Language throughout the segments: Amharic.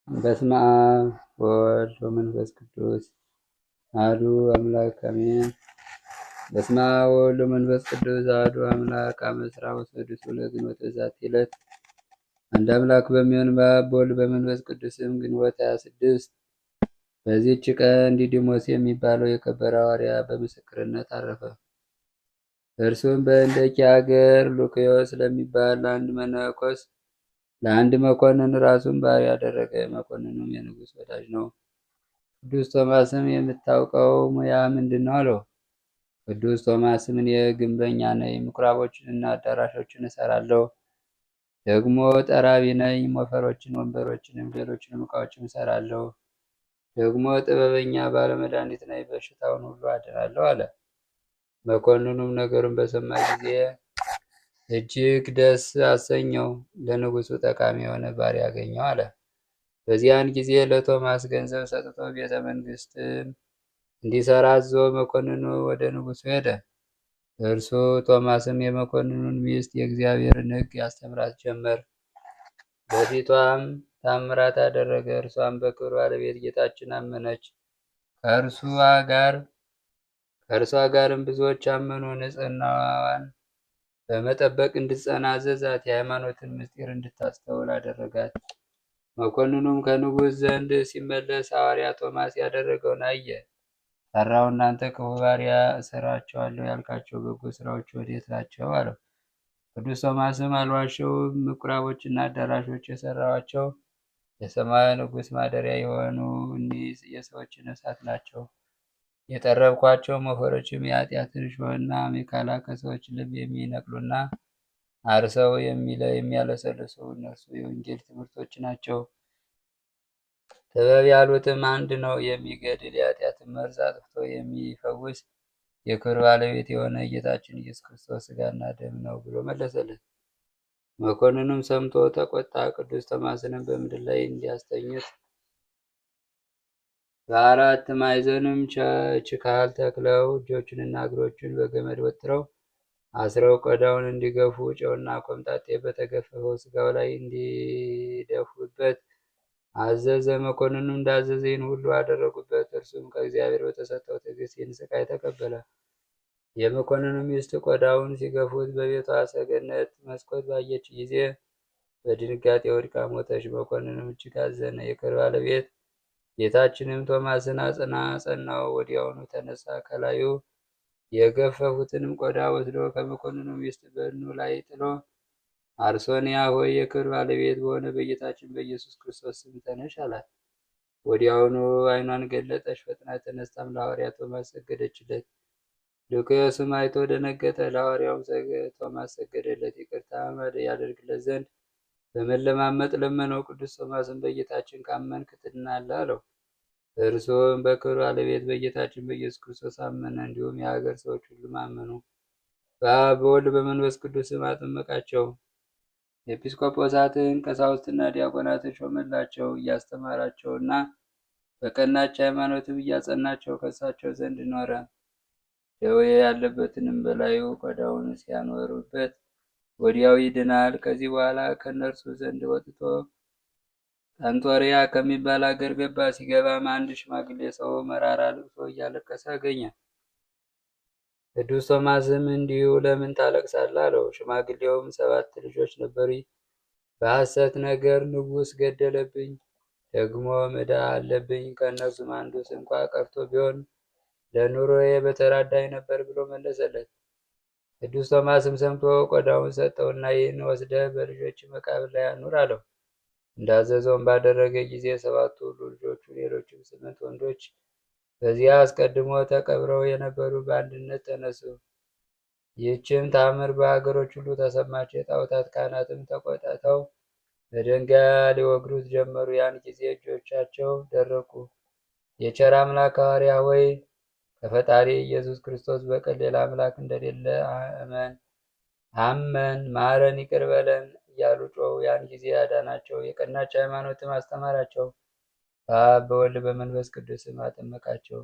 በስመ አብ ወወልድ ወመንፈስ ቅዱስ አሐዱ አምላክ አሜን። በስመ አብ ወወልድ ወመንፈስ ቅዱስ አሐዱ አምላክ አመ ዕስራ ወሰዱሱ ለግንቦት በዛቲ ዕለት አንድ አምላክ በሚሆን በአብ በወልድ በመንፈስ ቅዱስም ግንቦት 26 በዚህች ቀን ዲዲሞስ የሚባለው የከበረ ሐዋርያ በምስክርነት አረፈ። እርሱም በእንደኪ ሀገር ሉክዮስ ለሚባል ለአንድ መኮንን ራሱን ባሪያ ያደረገ። መኮንኑም የንጉሥ ወዳጅ ነው። ቅዱስ ቶማስም የምታውቀው ሙያ ምንድን ነው አለው። ቅዱስ ቶማስም እኔ ግንበኛ ነኝ፣ ምኩራቦችንና አዳራሾችን እሰራለሁ። ደግሞ ጠራቢ ነኝ፣ ሞፈሮችን፣ ወንበሮችንም ሌሎችንም ዕቃዎችን እሰራለሁ። ደግሞ ጥበበኛ ባለመድኃኒት ነኝ፣ በሽታውን ሁሉ አድናለሁ አለ። መኮንኑም ነገሩን በሰማ ጊዜ እጅግ ደስ አሰኘው። ለንጉሱ ጠቃሚ የሆነ ባሪያ ያገኘው አለ። በዚያን ጊዜ ለቶማስ ገንዘብ ሰጥቶ ቤተ መንግስትን እንዲሰራ አዞ መኮንኑ ወደ ንጉሱ ሄደ። እርሱ ቶማስም የመኮንኑን ሚስት የእግዚአብሔርን ሕግ ያስተምራት ጀመር። በፊቷም ታምራት አደረገ። እርሷም በክብር ባለቤት ጌታችን አመነች። ከእርሷ ጋርም ብዙዎች አመኑ። ንጽሕናዋን በመጠበቅ እንድትጸና አዘዛት። የሃይማኖትን ምስጢር እንድታስተውል አደረጋት። መኮንኑም ከንጉሥ ዘንድ ሲመለስ ሐዋርያ ቶማስ ያደረገውን አየ። ፈራው። እናንተ ክፉ ባሪያ እሰራቸዋለሁ ያልካቸው በጎ ስራዎች ወዴት ናቸው? አለው። ቅዱስ ቶማስም አልዋሸሁም። ምኩራቦችና አዳራሾች የሰራኋቸው የሰማያዊ ንጉሥ ማደሪያ የሆኑ እኒህ የሰዎችን ነፍሳት ናቸው። የጠረብኳቸው ሞፈሮችም የኃጢአትን እሾህና አሜከላ ከሰዎች ልብ የሚነቅሉና አርሰው የሚያለሰልሱ እነርሱ የወንጌል ትምህርቶች ናቸው። ጥበብ ያሉትም አንድ ነው፣ የሚገድል የኃጢአትን መርዝ አጥፍቶ የሚፈውስ የክብር ባለቤት የሆነ ጌታችን ኢየሱስ ክርስቶስ ሥጋና ደም ነው ብሎ መለሰለት። መኮንኑም ሰምቶ ተቆጣ። ቅዱስ ቶማስንም በምድር ላይ እንዲያስተኙት በአራት ማዕዘንም ችካል ተክለው እጆቹንና እግሮቹን በገመድ ወጥረው አስረው ቆዳውን እንዲገፉ ጨውና ኮምጣጤ በተገፈፈው ስጋው ላይ እንዲደፉበት አዘዘ። መኮንኑ እንዳዘዘ ይህን ሁሉ አደረጉበት። እርሱም ከእግዚአብሔር በተሰጠው ትዕግስት ይህን ስቃይ ተቀበለ። የመኮንኑ ሚስት ቆዳውን ሲገፉት በቤቷ ሰገነት መስኮት ባየች ጊዜ በድንጋጤ ወድቃ ሞተች። መኮንኑም እጅግ አዘነ። የክብር ባለቤት ጌታችንም ቶማስን አጸናው። ወዲያውኑ ተነሳ። ከላዩ የገፈፉትንም ቆዳ ወስዶ ከመኮንኑ ሚስት በድኑ ላይ ጥሎ አርሶንያ ሆይ የክብር ባለቤት በሆነ በጌታችን በኢየሱስ ክርስቶስ ስም ተነሽ አላት። ወዲያውኑ ዓይኗን ገለጠች። ፈጥና ተነስታም ለሐዋርያ ቶማስ ሰገደችለት። ሉክዮስም አይቶ ደነገጠ። ለሐዋርያውም ቶማስ ሰገደለት። ይቅርታ ያደርግለት ዘንድ በመለማመጥ ለመነው። ቅዱስ ቶማስም በጌታችን ካመንክ ትድናለህ አለው። እርሱም በክብር ባለቤት በጌታችን በኢየሱስ ክርስቶስ አመነ። እንዲሁም የሀገር ሰዎች ሁሉም አመኑ። በአብ በወልድ በመንፈስ ቅዱስም አጠመቃቸው። ኤጲስቆጶሳትን ቀሳውስትና ዲያቆናትን ሾመላቸው። እያስተማራቸውና በቀናች ሃይማኖትም እያጸናቸው ከእሳቸው ዘንድ ኖረ። ደዌ ያለበትንም በላዩ ቆዳውን ሲያኖሩበት ወዲያው ይድናል። ከዚህ በኋላ ከእነርሱ ዘንድ ወጥቶ ጠንጦሪያ ከሚባል አገር ገባ። ሲገባም አንድ ሽማግሌ ሰው መራራ ልቅሶ እያለቀሰ አገኘ። ቅዱስ ቶማስም እንዲሁ ለምን ታለቅሳለህ? አለው። ሽማግሌውም 7 ልጆች ነበሩኝ፣ በሐሰት ነገር ንጉሥ ገደለብኝ፣ ደግሞ ዕዳ አለብኝ። ከእነርሱም አንዱ ስንኳ ቀርቶ ቢሆን ለኑሮዬ በተራዳኝ ነበር ብሎ መለሰለት። ቅዱስ ቶማስም ሰምቶ ቆዳውን ሰጠውና ይህን ወስደህ በልጆች መቃብር ላይ አኑር አለው። እንዳዘዘውም ባደረገ ጊዜ 7ቱ ልጆቹ ሌሎችም 8 ወንዶች በዚያ አስቀድሞ ተቀብረው የነበሩ በአንድነት ተነሱ። ይህችም ታምር በሀገሮች ሁሉ ተሰማች። የጣዖታት ካህናትም ተቆጥተው በድንጋይ ሊወግሩት ጀመሩ። ያን ጊዜ እጆቻቸው ደረቁ። የቸር አምላክ ሐዋርያ ሆይ ከፈጣሪ ኢየሱስ ክርስቶስ በቀር ሌላ አምላክ እንደሌለ አመን፣ ማረን፣ ይቅር በለን እያሉ ጮሁ። ያን ጊዜ አዳናቸው። የቀናች ሃይማኖትም አስተማራቸው። በአብ በወልድ በመንፈስ ቅዱስም አጠመቃቸው።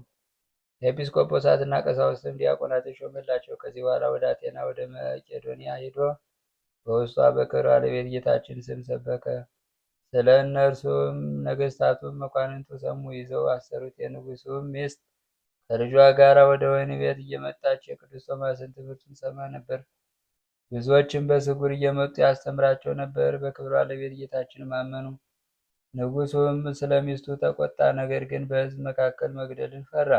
ኤጲስቆጶሳትና ቀሳውስትም ዲያቆናትን ሾመላቸው። ከዚህ በኋላ ወደ አቴና ወደ መቄዶንያ ሄዶ በውስጧ በክብር ባለቤት ጌታችን ስም ሰበከ። ስለ እነርሱም ነገሥታቱም መኳንንቱ ሰሙ፣ ይዘው አሰሩት። የንጉሡም ሚስት ከልጇ ጋር ወደ ወህኒ ቤት እየመጣች የቅዱስ ቶማስን ትምህርቱን ሰማ ነበር። ብዙዎችም በስውር እየመጡ ያስተምራቸው ነበር። በክብር ባለቤት ጌታችንም አመኑ። ንጉሡም ስለ ሚስቱ ተቆጣ፣ ነገር ግን በሕዝብ መካከል መግደልን ፈራ።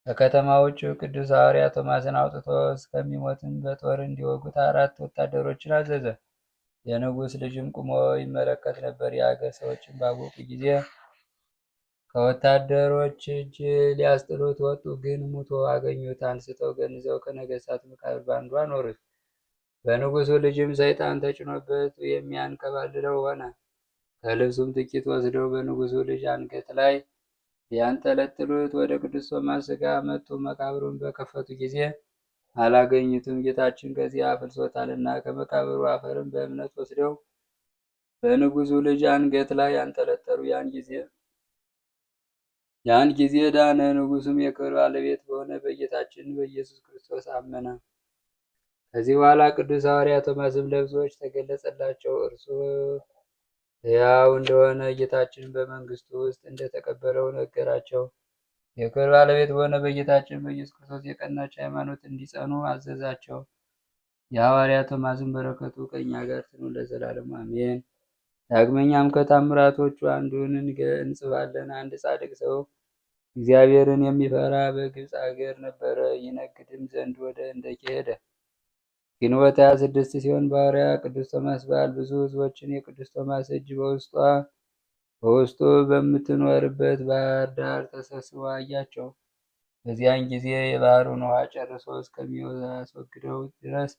ከከተማ ውጭ ቅዱስ ሐዋርያ ቶማስን አውጥቶ እስከሚሞትም በጦር እንዲወጉት 4 ወታደሮችን አዘዘ። የንጉሥ ልጅም ቁሞ ይመለከት ነበር። የአገር ሰዎችን ባወቁ ጊዜ ከወታደሮች እጅ ሊያስጥሉት ወጡ፣ ግን ሙቶ አገኙት። አንስተው ገንዘው ከነገሥታቱ መቃብር በአንዱ አኖሩት። በንጉሡ ልጅም ሰይጣን ተጭኖበት የሚያንከባልለው ሆነ። ከልብሱም ጥቂት ወስደው በንጉሡ ልጅ አንገት ላይ ሊያንጠለጥሉት ወደ ቅዱስ ቶማስ ሥጋ መጡ። መቃብሩን በከፈቱ ጊዜ አላገኙትም፣ ጌታችን ከዚያ አፍልሶታልና። ከመቃብሩ አፈርም በእምነት ወስደው በንጉሡ ልጅ አንገት ላይ አንጠለጠሉ። ያን ጊዜ ዳነ። ንጉሡም የክብር ባለቤት በሆነ በጌታችን በኢየሱስ ክርስቶስ አመነ። ከዚህ በኋላ ቅዱስ ሐዋርያ ቶማስም ለብዙዎች ተገለጸላቸው። እርሱ ሕያው እንደሆነ ጌታችን በመንግስቱ ውስጥ እንደተቀበለው ነገራቸው። የክብር ባለቤት በሆነ በጌታችን በኢየሱስ ክርስቶስ የቀናች ሃይማኖት እንዲጸኑ አዘዛቸው። የሐዋርያ ቶማስን በረከቱ ከእኛ ጋር ትኑር ለዘላለሙ አሜን። ዳግመኛም ከታምራቶቹ አንዱን እንጽፋለን። አንድ ጻድቅ ሰው እግዚአብሔርን የሚፈራ በግብፅ አገር ነበረ። ይነግድም ዘንድ ወደ ህንደኬ ሄደ። ግንቦት 26 ሲሆን በሐዋርያ ቅዱስ ቶማስ በዓል ብዙ ሕዝቦችን የቅዱስ ቶማስ እጅ በውስጡ በምትኖርበት ባህር ዳር ተሰብስበው አያቸው። በዚያን ጊዜ የባህሩን ውሃ ጨርሶ እስከሚያስወግደው ድረስ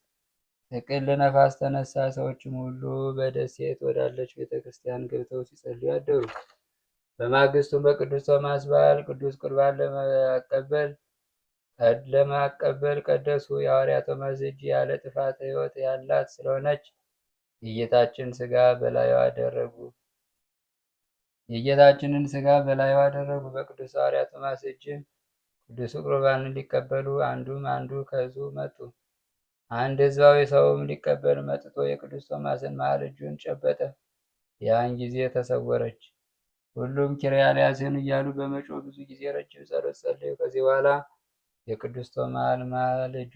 ጥቅል ነፋስ ተነሳ። ሰዎችም ሁሉ በደሴት ወዳለች ቤተ ክርስቲያን ገብተው ሲጸልዩ አደሩ። በማግስቱም በቅዱስ ቶማስ በዓል ቅዱስ ቁርባን ለማቀበል ቀደሱ። የሐዋርያ ቶማስ እጅ ያለ ጥፋት ሕይወት ያላት ስለሆነች የጌታችንን ሥጋ በላዩ አደረጉ። በቅዱስ ሐዋርያ ቶማስ እጅ ቅዱስ ቁርባንን ሊቀበሉ አንዱ ከሕዝቡ መጡ። አንድ ሕዝባዊ ሰውም ሊቀበል መጥቶ የቅዱስ ቶማስን መሃል እጁን ጨበጠ። ያን ጊዜ ተሰወረች። ሁሉም ኪርያላይሶን እያሉ በመጮህ ብዙ ጊዜ ረጅም ጸሎት ጸለዩ። ከዚህ በኋላ የቅዱስ ቶማስ መሃል እጁ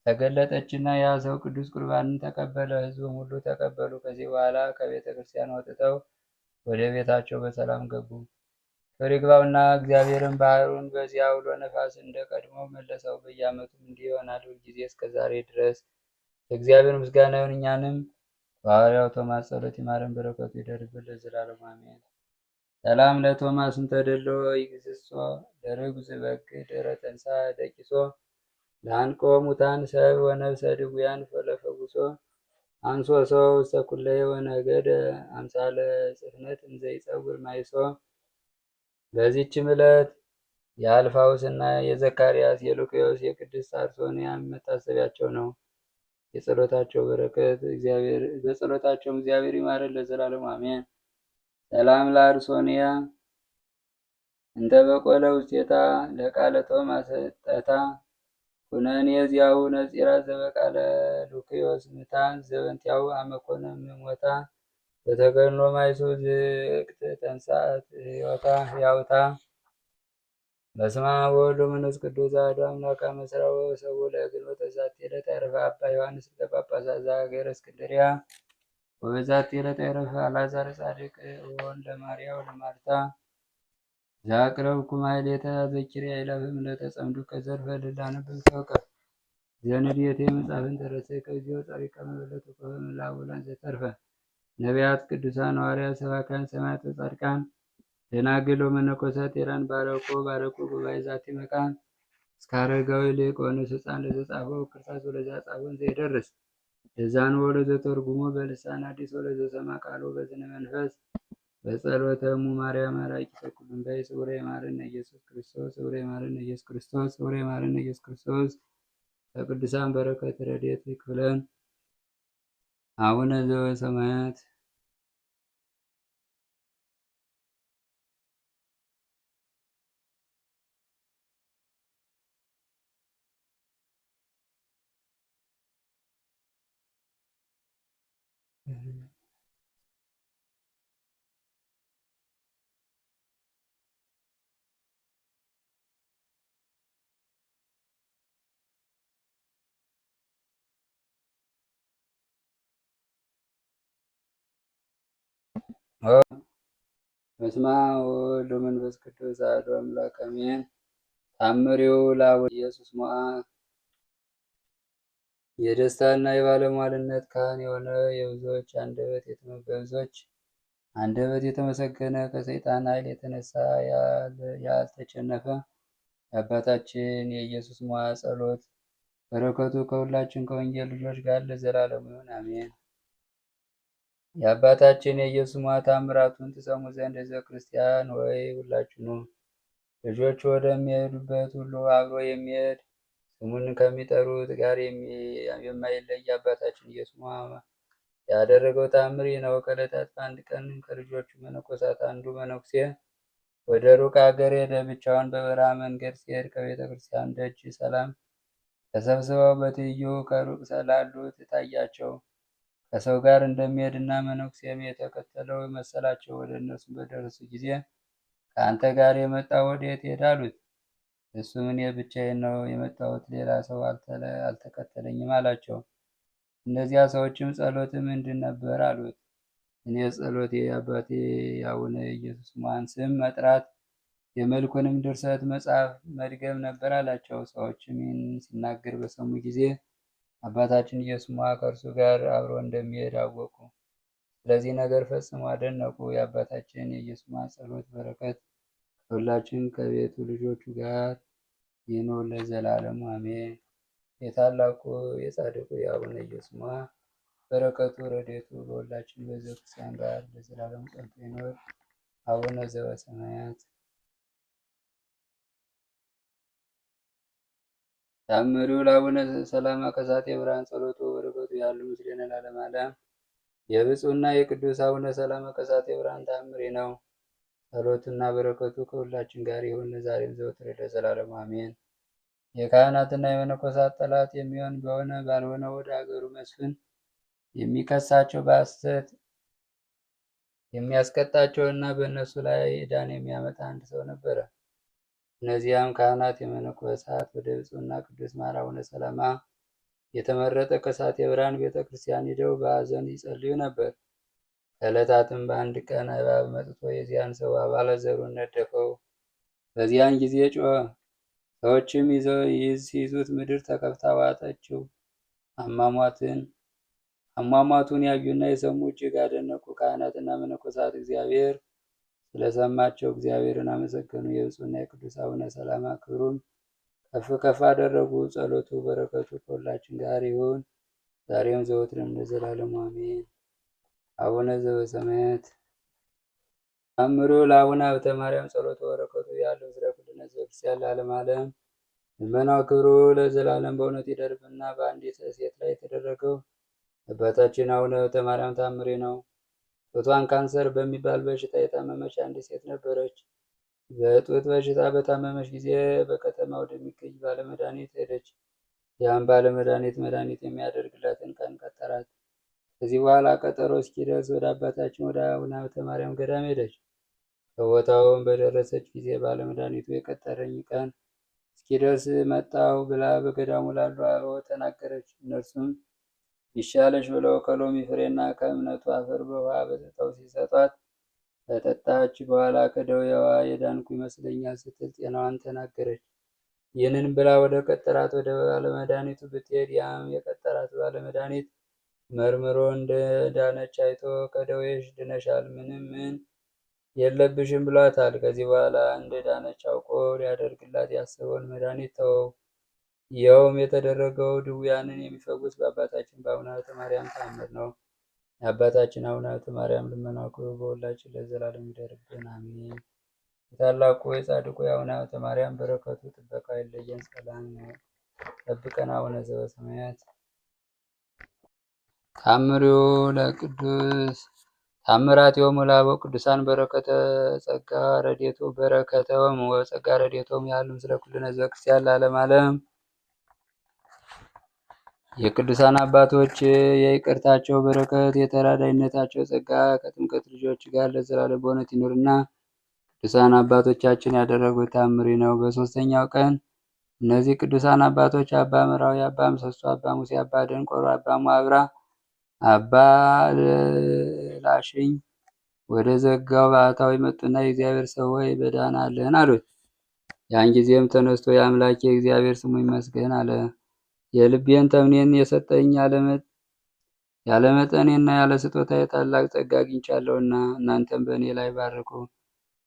ተገለጠችና ያ ሰው ቅዱስ ቁርባንን ተቀበለ። ሕዝቡም ሁሉ ተቀበሉ። ከዚህ በኋላ ከቤተ ክርስቲያን ወጥተው ወደ ቤታቸው በሰላም ገቡ። ክብር ይግባውና እግዚአብሔርን ባህሩን በዚያ አውሎ ነፋስ እንደ ቀድሞ መለሰው። በየዓመቱም እንዲህ ይሆናል ሁልጊዜ እስከ ዛሬ ድረስ። እግዚአብሔር ምስጋና ይሁን። እኛንም በሐዋርያው ቶማስ ጸሎት ይማረን፣ በረከቱ ይደርብን ለዘላለሙ አሜን። ሰላም ለቶማስ እንተደሎ ይግዝሶ ለርግዝ በግ ድረ ተንሳ ደቂሶ ለአንቆ ሙታን ሰብ ወነብሰ ድውያን ፈለፈጉሶ አንሶ ሰው ውስተ ኩለየ ወነገደ አምሳለ ጽፍነት እንዘ ይጸውር ማይሶ። በዚህችም ዕለት የአልፋውስና የዘካርያስ የሉክዮስ የቅድስት አርሶንያም መታሰቢያቸው ነው። በጸሎታቸውም እግዚአብሔር ይማረን ለዘላለሙ አሜን። ሰላም ለአርሶንያ እንተ በቆለ ውስቴታ ለቃለ ቶማስ ጠታ ኩነኔ ዚያው ነጺራ ዘበቃለ ሉክዮስ ምታን ዘበንቲያው አመኮነ ምሞታ በተገኖ ማይሱ ዝቅት ተንሳት ሕያውታ። በስመ አብ ወወልድ ወመንፈስ ቅዱስ አሐዱ አምላክ አመ ዐሥራ ወሰብዕ ለግንቦት በዛቲ ዕለት ዐረፈ አባ ዮሐንስ ሊቀ ጳጳሳት ዘሀገረ እስክንድርያ። ወበዛቲ ዕለት ዐረፈ አልዓዛር ጻድቅ ወወልደ ማርያም ወለማርታ ዘአቅረብኩ ማሕሌተ ዘኪርያ ይላፍም ለተጸምዱከ ዘልፈ ልላነብብ ተወከፍ ዘንዴቴ መጽሐፍን ተረሰይ ከዚዮ ጸሪቀ መበለት ኮፈ ምላውላን ዘተርፈ ነቢያት፣ ቅዱሳን፣ ሐዋርያት፣ ሰባክያን፣ ሰማዕታት፣ ጻድቃን፣ ደናግል ወመነኮሳት ቴራን ባረኮ ጉባኤ ዛቲ መካን እስከ አረጋዊ ሊቆኖስ ሕፃን ለዘጻፈው ክርስቶስ ወለዛ ጻፎን ዘይደርስ ለዛን ወለ ዘተርጉሞ በልሳን አዲስ ወለ ዘሰማ ቃሉ በዝነ መንፈስ በጸሎተሙ ማርያም አራቂ ተኩሉን በይ ስውረ ይማረን ኢየሱስ ክርስቶስ ስውረ ይማረን ኢየሱስ ክርስቶስ ስውረ ይማረን ኢየሱስ ክርስቶስ። ከቅዱሳን በረከት ረድኤት ይክፈለን። አቡነ ዘበሰማያት በስመ አብ ወወልድ ወመንፈስ ቅዱስ አሐዱ አምላክ አሜን። ታምሪው ለአቡነ ኢየሱስ ሞዐ። የደስታና የባለሟልነት ካህን የሆነ በብዙዎች አንደበት የተመሰገነ ከሰይጣን ኃይል የተነሳ ያልተቸነፈ የአባታችን የኢየሱስ ሞዐ ጸሎት በረከቱ ከሁላችን ከወንጌል ልጆች ጋር ለዘላለሙ ይሁን አሜን። የአባታችን የኢየሱስ ሞዐ ተአምራቱን ትሰሙ ዘንድ ሕዝበ ክርስቲያን ሆይ ሁላችሁኑ ልጆቹ ወደሚሄዱበት ሁሉ አብሮ የሚሄድ ስሙን ከሚጠሩት ጋር የማይለይ አባታችን ኢየሱስ ሞዐ ያደረገው ተአምር ይህ ነው። ከዕለታት በአንድ ቀን ከልጆቹ መነኮሳት አንዱ መነኩሴ ወደ ሩቅ አገር ሄደ። ብቻውን በበረሃ መንገድ ሲሄድ ከቤተ ክርስቲያን ደጅ ሰላም ተሰብስበው በትይዩ ከሩቅ ላሉት ታያቸው። ከሰው ጋር እንደሚሄድና መነኩሴም የተከተለው መሰላቸው። ወደ እነርሱም በደረሱ ጊዜ ከአንተ ጋር የመጣው ወዴት ሄድ አሉት። እሱም እኔ ብቻዬን ነው የመጣሁት፣ ሌላ ሰው አልተከተለኝም አላቸው። እነዚያ ሰዎችም ጸሎት ምንድን ነበር አሉት። እኔ ጸሎቴ የአባቴ የአቡነ ኢየሱስ ሞዐን ስም መጥራት የመልኩንም ድርሰት መጽሐፍ መድገም ነበር አላቸው። ሰዎችም ይህን ሲናገር በሰሙ ጊዜ አባታችን ኢየሱስ ሞዐ ከእርሱ ጋር አብሮ እንደሚሄድ አወቁ። ስለዚህ ነገር ፈጽሞ አደነቁ። የአባታችን የኢየሱስ ሞዐ ጸሎት በረከት ከሁላችን ከቤቱ ልጆቹ ጋር ይኑር ለዘላለሙ አሜን። የታላቁ የጻድቁ የአቡነ ኢየሱስ ሞዐ በረከቱ ረድኤቱ በሁላችን በሕዝበ ክርስቲያን ጋር ለዘላለሙ ጸንቶ ይኑር። አቡነ ዘበሰማያት ታምሪው ለአቡነ ሰላማ ከሳቴ ብርሃን ጸሎቱ በረከቱ ያሉ ምስሌነ ለዓለመ ዓለም። የብፁዕና የቅዱስ አቡነ ሰላማ ከሳቴ ብርሃን ታምሪ ነው። ጸሎቱና በረከቱ ከሁላችን ጋር ይሁን ዛሬም ዘወትር ለዘላለሙ አሜን። የካህናትና የመነኮሳት ጠላት የሚሆን በሆነ ባልሆነ ወደ አገሩ መስፍን የሚከሳቸው በሐሰት የሚያስቀጣቸውና በእነሱ ላይ ዕዳን የሚያመጣ አንድ ሰው ነበረ። እነዚያም ካህናት የመነኮሳት ወደ ብፁዕና ቅዱስ ማር አቡነ ሰላማ የተመረጠ ከሳቴ ብርሃን ቤተ ክርስቲያን ሂደው በሐዘን ይጸልዩ ነበር። ከዕለታትም በአንድ ቀን እባብ መጥቶ የዚያን ሰው አባለ ዘሩን ነደፈው። በዚያን ጊዜ ጮኸ። ሰዎችም ሲይዙት ምድር ተከፍታ ዋጠችው። አሟሟቱን ያዩና የሰሙ እጅግ አደነቁ። ካህናትና መነኮሳት እግዚአብሔር ስለሰማቸው እግዚአብሔርን አመሰገኑ። የብፁዕና የቅዱስ አቡነ ሰላማ ክብሩም ከፍ ከፍ አደረጉ። ጸሎቱ በረከቱ ከሁላችን ጋር ይሁን ዛሬም ዘወትርም ለዘላለሙ አሜን። አቡነ ዘበሰማያት ታምሩ ለአቡነ ሀብተ ማርያም ጸሎቱ በረከቱ ያለው ምስለ ኩልነ ሕዝበ ክርስቲያን ለዓለመ ዓለም። ልመናው ክብሩ ለዘላለም በእውነት ይደርብና በአንዲት ሴት ላይ የተደረገው አባታችን አቡነ ሀብተ ማርያም ታምሬ ነው። ጡቷን ካንሰር በሚባል በሽታ የታመመች አንዲት ሴት ነበረች። በጡት በሽታ በታመመች ጊዜ በከተማ ወደሚገኝ ባለመድኃኒት ሄደች። ያም ባለመድኃኒት መድኃኒት የሚያደርግላትን ቀን ቀጠራት። ከዚህ በኋላ ቀጠሮ እስኪደርስ ወደ አባታችን ወደ አቡነ ሀብተ ማርያም ገዳም ሄደች። በቦታውም በደረሰች ጊዜ ባለመድኃኒቱ የቀጠረኝ ቀን እስኪደርስ መጣሁ ብላ በገዳሙ ላሉ አበው ተናገረች። እነርሱም ይሻለሽ ብለው ከሎሚ ፍሬና ከእምነቱ አፈር በውሃ በጥብጠው ሲሰጧት ከጠጣች በኋላ ከደዌዋ የዳንኩ ይመስለኛል ስትል ጤናዋን ተናገረች። ይህንን ብላ ወደ ቀጠራት ወደ ባለመድኃኒቱ ብትሄድ ያም የቀጠራት ባለመድኃኒት መርምሮ እንደ ዳነች አይቶ ከደዌሽ ድነሻል፣ ምንም ምን የለብሽም ብሏታል። ከዚህ በኋላ እንደ ዳነች አውቆ ሊያደርግላት ያሰበውን መድኃኒት ተወው። ይኸውም የተደረገው ድውያንን የሚፈውስ በአባታችን በአቡነ ሀብተ ማርያም ተአምር ነው። የአባታችን አቡነ ሀብተ ማርያም ልመናው ክብሩ በሁላችን ለዘላለም ይደርብን አሜን። የታላቁ የጻድቁ የአቡነ ሀብተ ማርያም በረከቱ ጥበቃ አይለየን። ሰላም ጠብቀን። አቡነ ዘበሰማያት ታምሪው ለቅዱስ ታምራት የሆሙ ለአበው ቅዱሳን በረከተ ጸጋ ረድኤቶሙ ያህሉ ምስለ ኩልነ ሕዝበ ክርስቲያን ለዓለመ ዓለም የቅዱሳን አባቶች የይቅርታቸው በረከት የተራዳይነታቸው ጸጋ ከጥምቀት ልጆች ጋር ለዘላለም በእውነት ይኑርና ቅዱሳን አባቶቻችን ያደረጉት ታምሪ ነው። በሦስተኛው ቀን እነዚህ ቅዱሳን አባቶች አባ መራዊ፣ አባ ምሰሶ፣ አባ ሙሴ፣ አባ ደንቆሮ፣ አባ ሟብራ፣ አባ ላሽኝ ወደ ዘጋው ባህታዊ መጡና የእግዚአብሔር ሰው ሆይ በደህና አለን አሉት። ያን ጊዜም ተነስቶ የአምላኬ የእግዚአብሔር ስሙ ይመስገን አለ። የልቤን ተምኔን የሰጠኝ ያለ መጠኔና ያለ ስጦታ የታላቅ ጸጋ አግኝቻለሁና እናንተም በእኔ ላይ ባርኩ።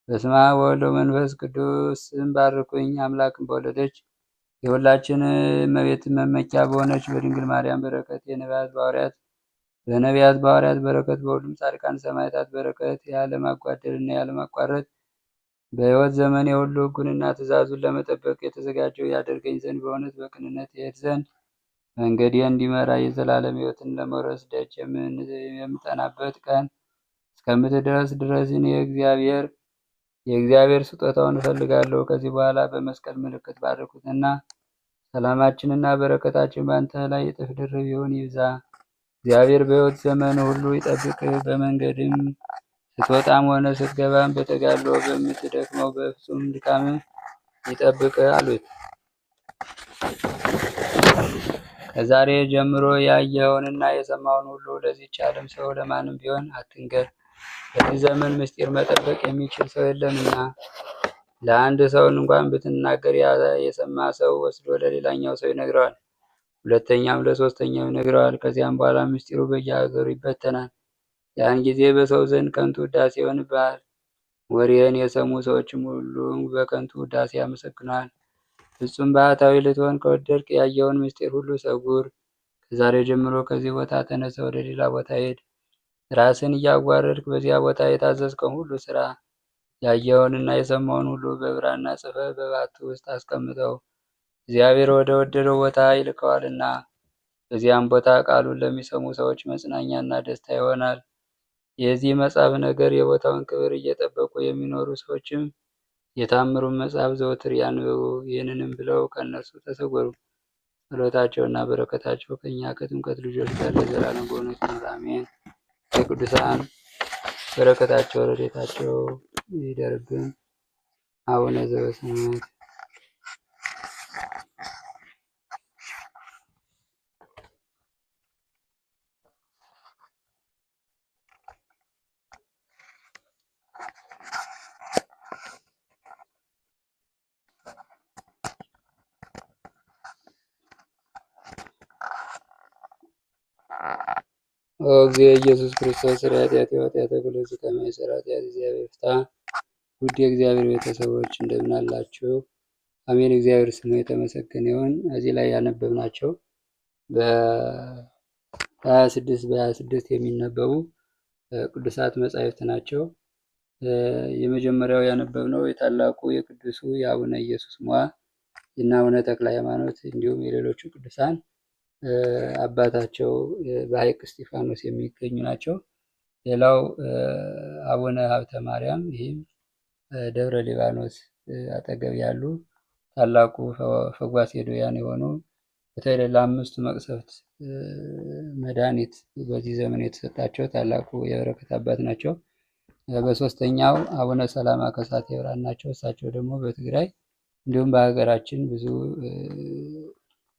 በስመ አብ ወወልድ ወመንፈስ ቅዱስ ስም ባርኩኝ። አምላክን በወለደች የሁላችን እመቤት መመኪያ በሆነች በድንግል ማርያም በረከት በነቢያት በሐዋርያት በረከት በሁሉም ጻድቃን ሰማዕታት በረከት ያለማጓደልና ያለማቋረጥ በሕይወት ዘመን የሁሉ ሕጉንና ትእዛዙን ለመጠበቅ የተዘጋጀው ያደርገኝ ዘንድ በእውነት በቅንነት ይሄድ ዘንድ መንገዴ እንዲመራ የዘላለም ሕይወትን ለመውረስ ደጅ የምጠናበት ቀን እስከምትደርስ ድረስ እኔ የእግዚአብሔር ስጦታውን እፈልጋለሁ። ከዚህ በኋላ በመስቀል ምልክት ባርኩትና ሰላማችንና በረከታችን በአንተ ላይ እጥፍ ድርብ ይሁን ይብዛ። እግዚአብሔር በሕይወት ዘመን ሁሉ ይጠብቅህ። በመንገድም ስትወጣም ሆነ ስትገባም በተጋድሎ በምትደክመው በፍጹም ድካም ይጠብቅህ አሉት። ከዛሬ ጀምሮ ያየኸውንና የሰማውን ሁሉ ለዚህች ዓለም ሰው ለማንም ቢሆን አትንገር። በዚህ ዘመን ምስጢር መጠበቅ የሚችል ሰው የለምና ለአንድ ሰው እንኳን ብትናገር የሰማ ሰው ወስዶ ለሌላኛው ሰው ይነግረዋል፣ ሁለተኛም ለሶስተኛው ይነግረዋል። ከዚያም በኋላ ምስጢሩ በየሀገሩ ይበተናል። ያን ጊዜ በሰው ዘንድ ከንቱ ውዳሴ ይሆንብሃል። ወሬህን የሰሙ ሰዎችም ሁሉ በከንቱ ውዳሴ ያመሰግናል። ፍጹም ባህታዊ ልትሆን ከወደድክ ያየውን ምስጢር ሁሉ ሰጉር። ከዛሬ ጀምሮ ከዚህ ቦታ ተነስተ ወደ ሌላ ቦታ ሄድ። ራስን እያዋረድክ በዚያ ቦታ የታዘዝከውን ሁሉ ስራ። ያየውንና የሰማውን ሁሉ በብራና ጽፈህ በባቱ ውስጥ አስቀምጠው። እግዚአብሔር ወደ ወደደው ቦታ ይልከዋልና በዚያም ቦታ ቃሉን ለሚሰሙ ሰዎች መጽናኛና ደስታ ይሆናል። የዚህ መጽሐፍ ነገር የቦታውን ክብር እየጠበቁ የሚኖሩ ሰዎችም የታምሩን መጽሐፍ ዘወትር ያንብቡ። ይህንንም ብለው ከእነርሱ ተሰወሩ። ጸሎታቸውና በረከታቸው ከእኛ ከጥምቀት ልጆች ጋር ለዘላለም በእውነት ይኑር አሜን። የቅዱሳን በረከታቸው ረድኤታቸው ይደርብን። አቡነ ዘበሰማያት እግዚእ ኢየሱስ ክርስቶስ ኃጢአት የኃጢአተ ኩሉ ሕዝብ ከማይሰራ ኃጢአት እግዚአብሔር ፍታ። ውድ የእግዚአብሔር ቤተሰቦች እንደምን አላችሁ? አሜን። እግዚአብሔር ስሙ የተመሰገነ ይሁን። እዚህ ላይ ያነበብናቸው በ26 የሚነበቡ ቅዱሳት መጻሕፍት ናቸው። የመጀመሪያው ያነበብነው የታላቁ የቅዱሱ የአቡነ ኢየሱስ ሞዐ እና አቡነ ተክለ ሃይማኖት እንዲሁም የሌሎቹ ቅዱሳን አባታቸው በሐይቅ እስጢፋኖስ የሚገኙ ናቸው። ሌላው አቡነ ሀብተ ማርያም ይህም ደብረ ሊባኖስ አጠገብ ያሉ ታላቁ ፈጓሴ ዶያን የሆኑ በተለይ ለአምስቱ መቅሰፍት መድኃኒት በዚህ ዘመን የተሰጣቸው ታላቁ የበረከት አባት ናቸው። በሶስተኛው አቡነ ሰላማ ከሳቴ ብርሃን ናቸው። እሳቸው ደግሞ በትግራይ እንዲሁም በሀገራችን ብዙ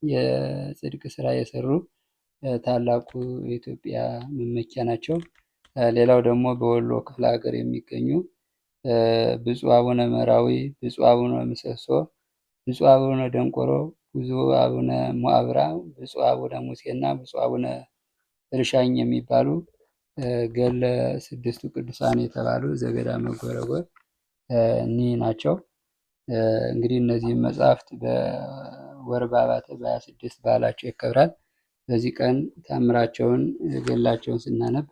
የጽድቅ ስራ የሰሩ ታላቁ የኢትዮጵያ መመኪያ ናቸው። ሌላው ደግሞ በወሎ ክፍለ ሀገር የሚገኙ ብፁዕ አቡነ መራዊ፣ ብፁዕ አቡነ ምሰሶ፣ ብፁዕ አቡነ ደንቆሮ፣ ብፁዕ አቡነ ሞዐብራ፣ ብፁዕ አቡነ ሙሴ እና ብፁዕ አቡነ እርሻኝ የሚባሉ ገድለ ስድስቱ ቅዱሳን የተባሉ ዘገዳመ ጎረጎር እኒህ ናቸው። እንግዲህ እነዚህም መጽሐፍት በወር በአባተ በ26 በዓላቸው ይከብራል። በዚህ ቀን ታምራቸውን ገድላቸውን ስናነብ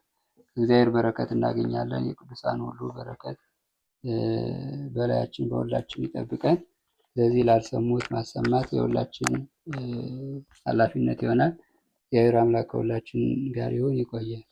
እግዚአብሔር በረከት እናገኛለን። የቅዱሳን ሁሉ በረከት በላያችን በሁላችን ይጠብቀን። ስለዚህ ላልሰሙት ማሰማት የሁላችን ኃላፊነት ይሆናል። እግዚአብሔር አምላክ ከሁላችን ጋር ይሁን። ይቆያል።